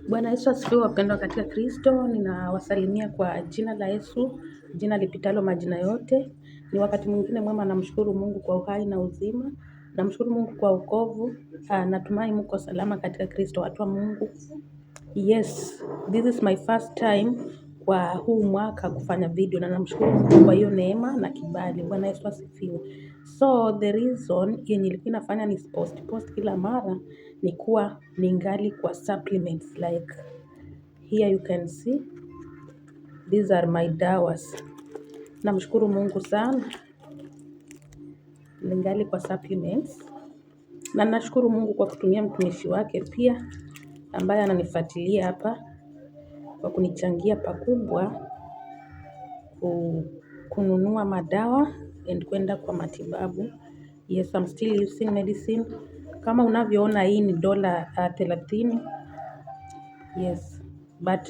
Bwana Yesu asifiwe wapendwa katika Kristo. Ninawasalimia kwa jina la Yesu, jina lipitalo majina yote. Ni wakati mwingine mwema, namshukuru Mungu kwa uhai na uzima. Namshukuru Mungu kwa wokovu. Natumai mko salama katika Kristo, watu wa Mungu. Yes, this is my first time kwa huu mwaka kufanya video, na namshukuru Mungu kwa hiyo neema na kibali. Bwana Yesu asifiwe. So the reason yenye ilikuwa inafanya ni post kila mara ni kuwa ningali kwa supplements, like here you can see these are my dawas. Namshukuru Mungu sana, ningali kwa supplements, na nashukuru Mungu kwa kutumia mtumishi wake pia ambaye ananifuatilia hapa kwa kunichangia pakubwa kununua madawa and kwenda kwa matibabu. Yes, I'm still using medicine. Kama unavyoona hii ni dola 30. Yes, but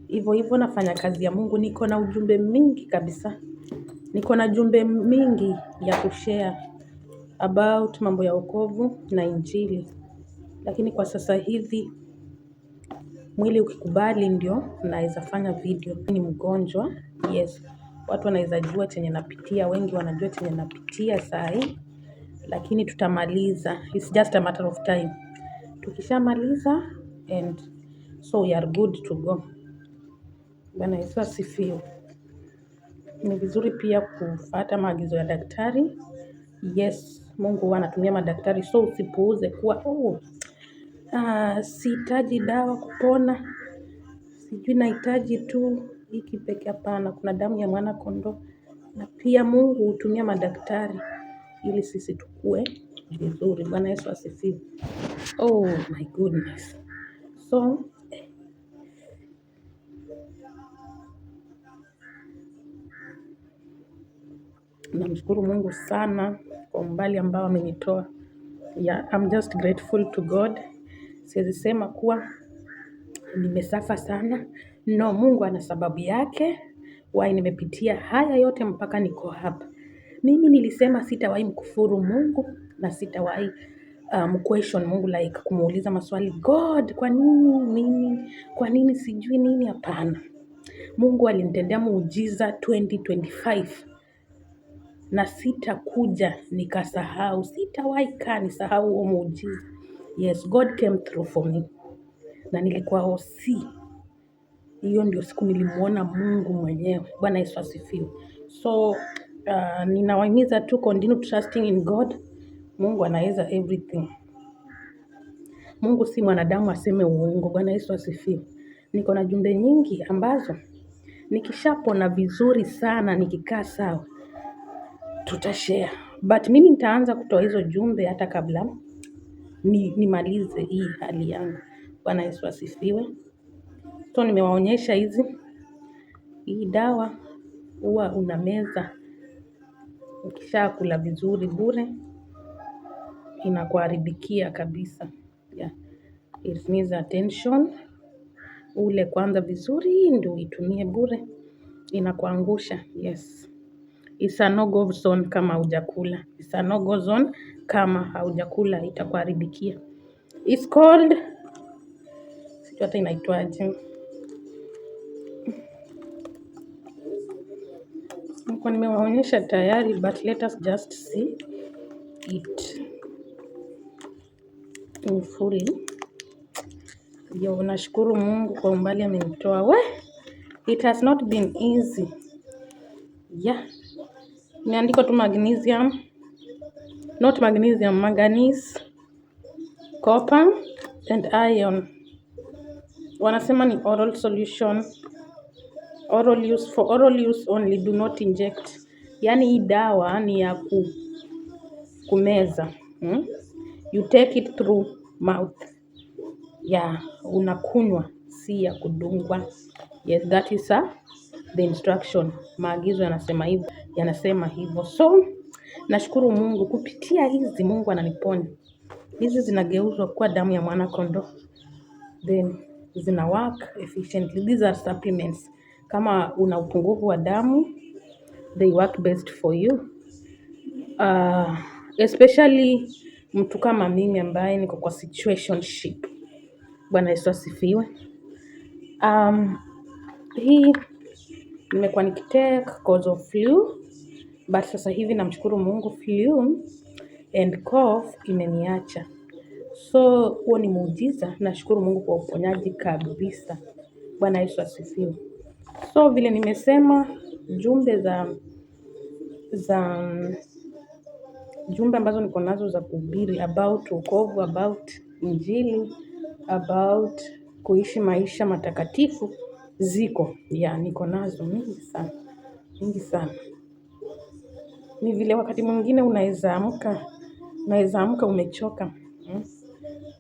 hivyo nafanya kazi ya Mungu. Niko na ujumbe mingi kabisa. Niko na jumbe mingi ya kushare about mambo ya wokovu na injili. Lakini kwa sasa hivi mwili ukikubali ndio naweza fanya video. Ni mgonjwa. Yes, watu wanaweza jua chenye napitia, wengi wanajua chenye napitia saa hii, lakini tutamaliza. It's just a matter of time. Tukishamaliza and so we are good to go. Bwana Yesu asifiwe. Ni vizuri pia kufuata maagizo ya daktari. Yes, Mungu anatumia madaktari, so usipuuze kuwa sihitaji dawa kupona, sijui nahitaji tu hiki peke. Hapana, kuna damu ya mwana kondoo, na pia Mungu hutumia madaktari ili sisi tukue vizuri. Bwana Yesu asifiwe. Oh my goodness. So namshukuru Mungu sana kwa umbali ambao amenitoa. Yeah, I'm just grateful to God. Siwezi sema kuwa nimesafa sana. No, Mungu ana sababu yake why nimepitia haya yote mpaka niko hapa. Mimi nilisema sitawahi mkufuru Mungu na sitawahi question Mungu, like kumuuliza maswali, God, kwa nini mimi? Kwa nini sijui nini? Hapana. Mungu alinitendea muujiza 2025 na sitakuja nikasahau. Sitawahi nisahau huo muujiza. Yes, God came through for me. Na nilikuwa hosi. Hiyo ndio siku nilimuona Mungu mwenyewe. Bwana Yesu asifiwe. So ninawahimiza tu continue trusting in God. Mungu anaweza everything. Mungu si mwanadamu aseme uongo. Bwana Yesu asifiwe. Niko na jumbe nyingi ambazo nikishapona vizuri sana, nikikaa sawa, tutashare. But mimi nitaanza kutoa hizo jumbe hata kabla nimalize hii hali yangu. Bwana Yesu asifiwe. So nimewaonyesha hii dawa huwa unameza ukishakula vizuri bure, inakuharibikia kabisa. Yeah. It needs attention. Ule kwanza vizuri ndio uitumie bure, inakuangusha. Yes. It's a no-go zone kama hujakula. It's a no-go zone kama haujakula, itakuharibikia. It's called, sijui hata inaitwaje. Kwa nimewaonyesha tayari, but let us just see it in fully. Yo, nashukuru Mungu kwa umbali amenitoa. It has not been easy. Yeah. Imeandikwa tu magnesium. Not magnesium, manganese, copper and iron. Wanasema ni oral solution. Oral use, for oral use only, do not inject. Yani hii dawa ni ya kumeza. You take it through mouth. Yeah, unakunywa, si ya kudungwa. Yes, that is the instruction. Maagizo yanasema hivyo. So, nashukuru Mungu kupitia hizi, Mungu ananiponya. Hizi zinageuzwa kuwa damu ya mwana kondoo. Then zina work efficiently. These are supplements. Kama una upungufu wa damu, they work best for you. Especially mtu kama mimi ambaye niko kwa situationship. Bwana Yesu asifiwe. Hii nimekuwa nikitake cause of flu, but sasa hivi namshukuru Mungu flu and cough imeniacha. So huo ni muujiza, nashukuru Mungu kwa uponyaji kabisa. Bwana Yesu asifiwe. So vile nimesema jumbe jumbe ambazo niko nazo za kuhubiri about wokovu, about injili, about kuishi maisha matakatifu ziko. Niko nazo mingi sana. Ni vile wakati mwingine unaweza amka umechoka.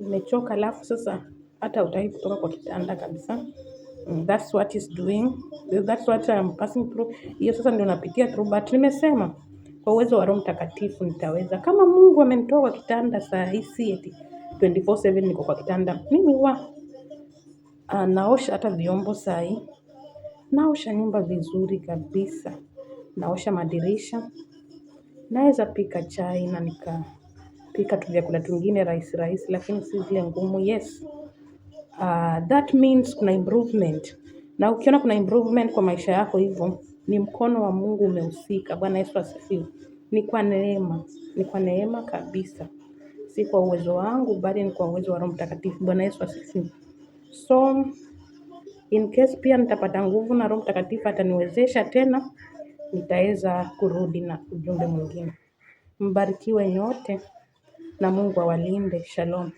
Umechoka alafu sasa hata hutaki kutoka kwa kitanda kabisa. That's what is doing. That's what I'm passing through. Hiyo sasa ndio napitia through, but nimesema kwa uwezo wa Roho Mtakatifu nitaweza. Kama Mungu amenitoa kwa kitanda saa hii eti 24/7 niko kwa kitanda. Mimi naosha hata vyombo saa hii. Naosha nyumba vizuri kabisa. Naosha madirisha. Naweza pika chai na nikapika tu vyakula tungine rahisi lakini si zile ngumu. Yes. That means kuna improvement. Na ukiona kuna improvement kwa maisha yako hivyo, ni mkono wa Mungu umehusika. Bwana Yesu asifiwe. Ni kwa neema kabisa. Si kwa uwezo wangu, bali ni kwa uwezo wa Roho Mtakatifu. Bwana Yesu asifiwe. So in case pia nitapata nguvu na Roho Mtakatifu ataniwezesha tena, nitaweza kurudi na ujumbe mwingine. Mbarikiwe nyote na Mungu awalinde. Shalom.